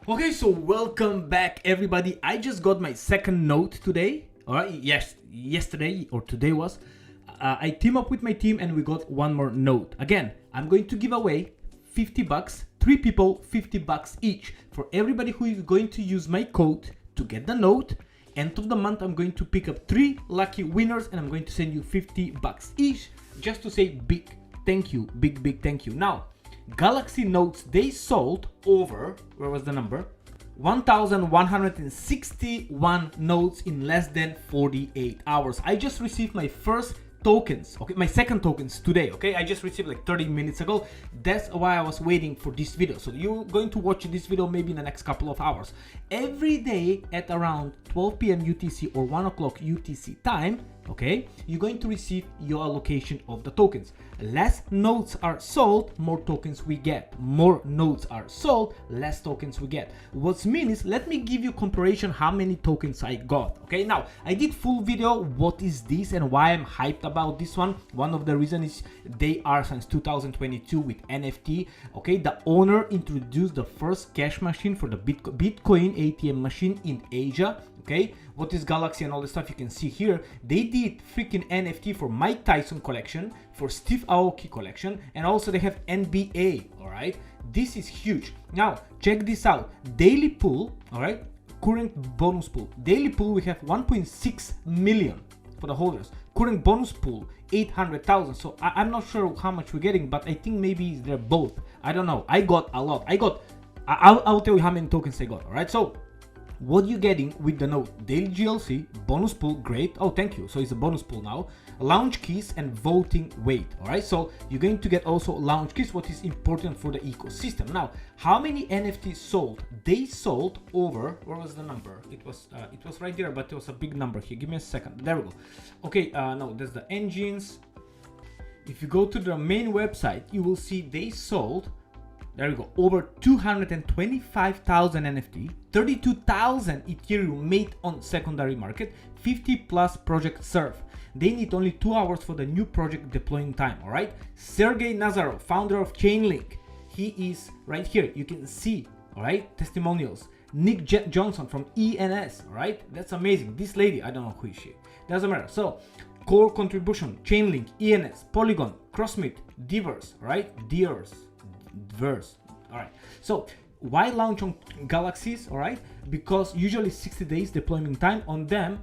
Okay, so welcome back everybody. I just got my second note today. All right, yes, yesterday or today was. I team up with my team and we got one more note. Again, I'm going to give away 50 bucks, 3 people, 50 bucks each for everybody who is going to use my code to get the note. End of the month, I'm going to pick up 3 lucky winners and I'm going to send you 50 bucks each just to say big thank you, big thank you. Now, Galaxy Notes, they sold over, where was the number? 1,161 notes in less than 48 hours. I just received my first tokens, okay, my second tokens today, okay? I just received like 30 minutes ago. That's why I was waiting for this video. So you're going to watch this video maybe in the next couple of hours. Every day at around 12 p.m. UTC or 1 o'clock UTC time, okay, you're going to receive your allocation of the tokens. Less notes are sold, more tokens we get. More notes are sold, less tokens we get. What means, let me give you comparison how many tokens I got. Okay, now I did full video what is this and why I'm hyped about this one. One of the reasons is they are since 2022 with NFT. Okay, the owner introduced the first cash machine for the Bitcoin ATM machine in Asia. Okay, what is Galaxy and all the stuff you can see here. They did freaking NFT for Mike Tyson collection, for Steve Aoki collection, and also they have NBA. All right, this is huge. Now check this out. Daily pool, all right, current bonus pool. Daily pool we have 1.6 million for the holders. Current bonus pool 800,000. So I'm not sure how much we're getting, but I think maybe they're both. I don't know. I got a lot. I'll tell you how many tokens I got. All right, so what you're getting with the note: daily GLC, bonus pool, great. Oh, thank you. So it's a bonus pool now. Launch keys and voting weight. All right. So you're going to get also launch keys, what is important for the ecosystem. Now, how many NFTs sold? They sold over. Where was the number? It was right there, but it was a big number here. Give me a second. There we go. Okay. No, there's the engines. If you go to the main website, you will see they sold. There we go, over 225,000 NFT, 32,000 Ethereum made on secondary market, 50 plus projects served. They need only 2 hours for the new project deploying time, all right? Sergey Nazarov, founder of Chainlink, he is right here. You can see, all right, testimonials. Nick Johnson from ENS, all right? That's amazing. This lady, I don't know who is she. Doesn't matter. So, core contribution, Chainlink, ENS, Polygon, Crossmit, Diverse, right? Verse. All right, so why launch on Galaxies? All right, because usually 60 days deployment time on them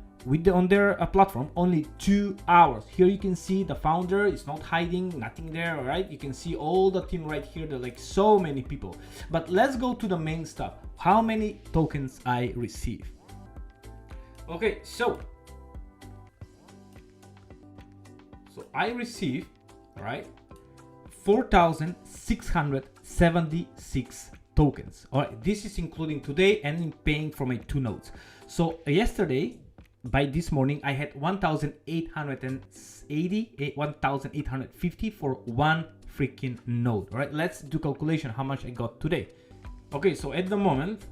on their platform, only 2 hours. Here you can see the founder is not hiding, nothing there. All right, you can see all the team right here. They're like so many people. But let's go to the main stuff. How many tokens I receive? Okay, so I receive, all right, 4,676 tokens. All right, this is including today and in paying for my 2 nodes. So yesterday, by this morning, I had 1,850 for 1 freaking node. All right, let's do calculation how much I got today. Okay, so at the moment,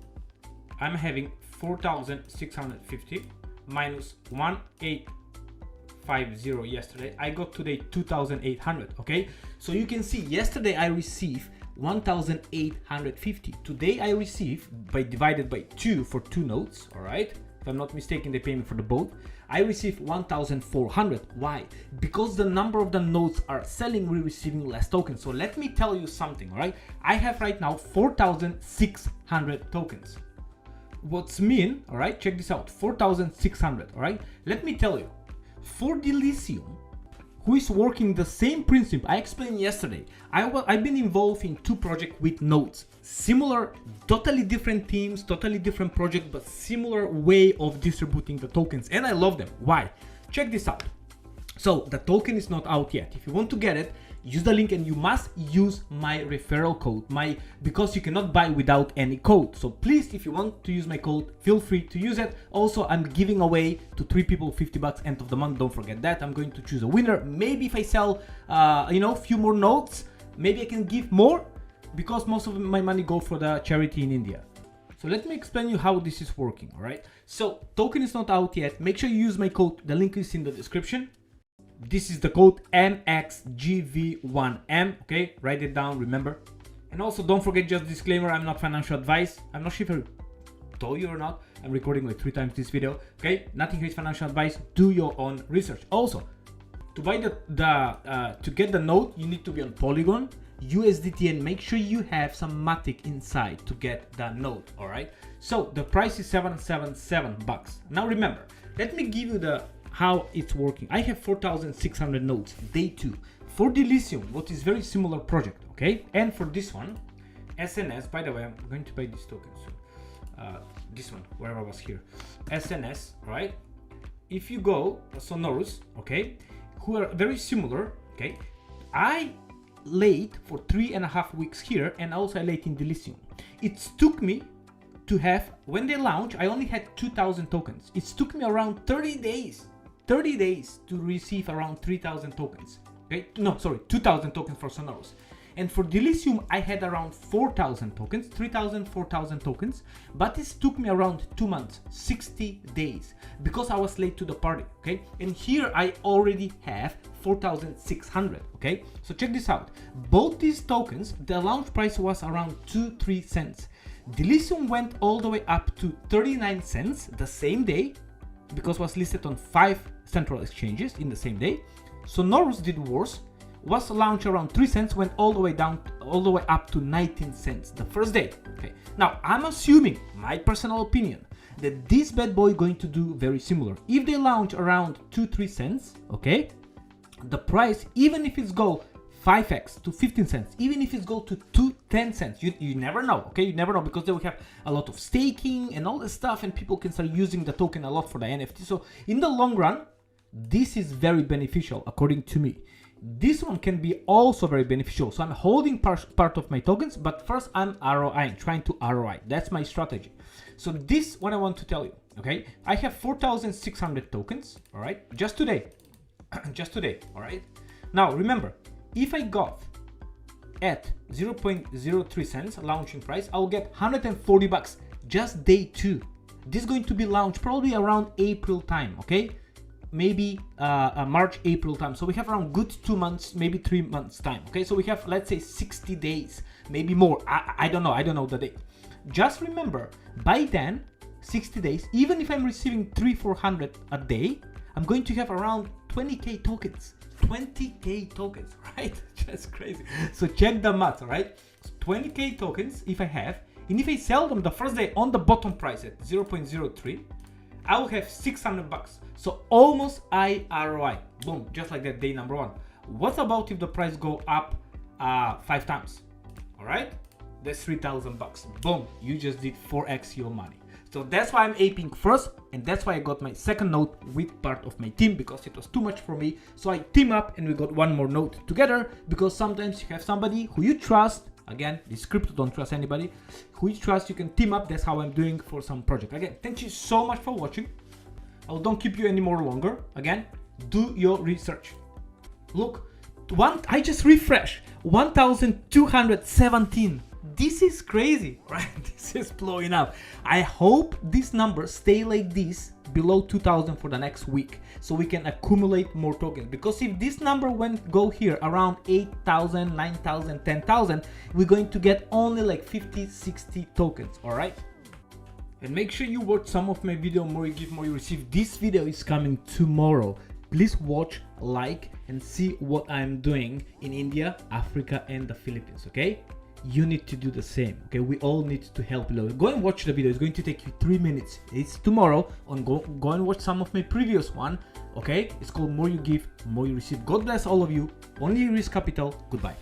I'm having 4,650 minus 1,850 yesterday. I got today 2,800. Okay, so you can see yesterday I received 1,850. Today I received divided by 2 for 2 nodes. All right, if I'm not mistaken, they pay me for the both. I received 1,400. Why? Because the number of the nodes are selling, we're receiving less tokens. So let me tell you something. All right, I have right now 4,600 tokens. What's mean? All right, check this out, 4,600. All right, let me tell you, for Delicium, who is working the same principle I explained yesterday, I've been involved in 2 projects with nodes. Similar, totally different teams, totally different project, but similar way of distributing the tokens. And I love them. Why? Check this out. So the token is not out yet. If you want to get it, use the link and you must use my referral code, because you cannot buy without any code. So please, if you want to use my code, feel free to use it. Also, I'm giving away to 3 people 50 bucks end of the month. Don't forget that. I'm going to choose a winner. Maybe if I sell, a few more notes, maybe I can give more, because most of my money go for the charity in India. So let me explain you how this is working. All right. So token is not out yet. Make sure you use my code. The link is in the description. This is the code MEXGV1M. Okay, write it down, remember. And also don't forget, just disclaimer, I'm not financial advice. I'm not sure if I told you or not. I'm recording like 3 times this video. Okay, nothing here is financial advice. Do your own research. Also, to buy to get the node, you need to be on Polygon, USDT, and make sure you have some Matic inside to get the node. All right. So the price is $777. Now remember, let me give you how it's working. I have 4,600 nodes, day 2. For Delicium, what is very similar project, okay? And for this one, SNS, by the way, I'm going to buy this token soon. This one, wherever I was here. SNS, right? If you go, Sonorous, okay? Who are very similar, okay? I late for 3.5 weeks here, and also I late in Delicium. It took me to have, when they launched, I only had 2,000 tokens. It took me around 30 days to receive around 3,000 tokens. Okay, no, sorry, 2,000 tokens for Sonorous. And for Delicium, I had around 4,000 tokens, 3,000, 4,000 tokens, but it took me around 2 months, 60 days, because I was late to the party, okay? And here I already have 4,600, okay? So check this out. Both these tokens, the launch price was around 2-3 cents. Delicium went all the way up to 39 cents the same day, because it was listed on 5 central exchanges in the same day. Sonorous did worse, was launched around 3 cents, went all the way down, all the way up to 19 cents the first day. Okay. Now I'm assuming, my personal opinion, that this bad boy going to do very similar. If they launch around 2-3 cents, okay, the price, even if it's go 5x to 15 cents, even if it's go to 10 cents, you never know, okay? You never know, because they will have a lot of staking and all this stuff, and people can start using the token a lot for the NFT. So in the long run, this is very beneficial, according to me. This one can be also very beneficial. So I'm holding part of my tokens, but first I'm ROI, trying to ROI. That's my strategy. So this what I want to tell you, okay? I have 4,600 tokens, all right? Just today, all right? Now remember, if I got at 0.03 cents launching price, I'll get $140 just day 2. This is going to be launched probably around April time, okay? Maybe March, April time. So we have around good 2 months, maybe 3 months time. Okay, so we have, let's say 60 days, maybe more. I don't know the date. Just remember, by then, 60 days, even if I'm receiving 300-400 a day, I'm going to have around 20k tokens. 20k tokens, right? That's crazy. So check the math, right? 20k tokens if I have, and if I sell them the first day on the bottom price at 0.03, I will have $600. So almost ROI. Boom, just like that, day number 1. What about if the price go up 5 times? All right, that's $3,000. Boom, you just did 4x your money. So that's why I'm aping first, and that's why I got my second node with part of my team, because it was too much for me. So I team up and we got one more node together, because sometimes you have somebody who you trust. Again, this crypto, don't trust anybody. Who you trust, you can team up. That's how I'm doing for some project. Again, thank you so much for watching. I don't keep you any more longer. Again, do your research. Look, I just refreshed 1,217. This is crazy, right? This is blowing up. I hope these numbers stay like this below 2,000 for the next week, so we can accumulate more tokens. Because if this number go here around 8,000, 9,000, 10,000, we're going to get only like 50, 60 tokens, all right? And make sure you watch some of my video, more you give, more you receive. This video is coming tomorrow. Please watch, like, and see what I'm doing in India, Africa, and the Philippines, okay? You need to do the same, okay? We all need to help below. Go and watch the video. It's going to take you 3 minutes. It's tomorrow. Go and watch some of my previous one, okay? It's called More You Give, More You Receive. God bless all of you. Only risk capital. Goodbye.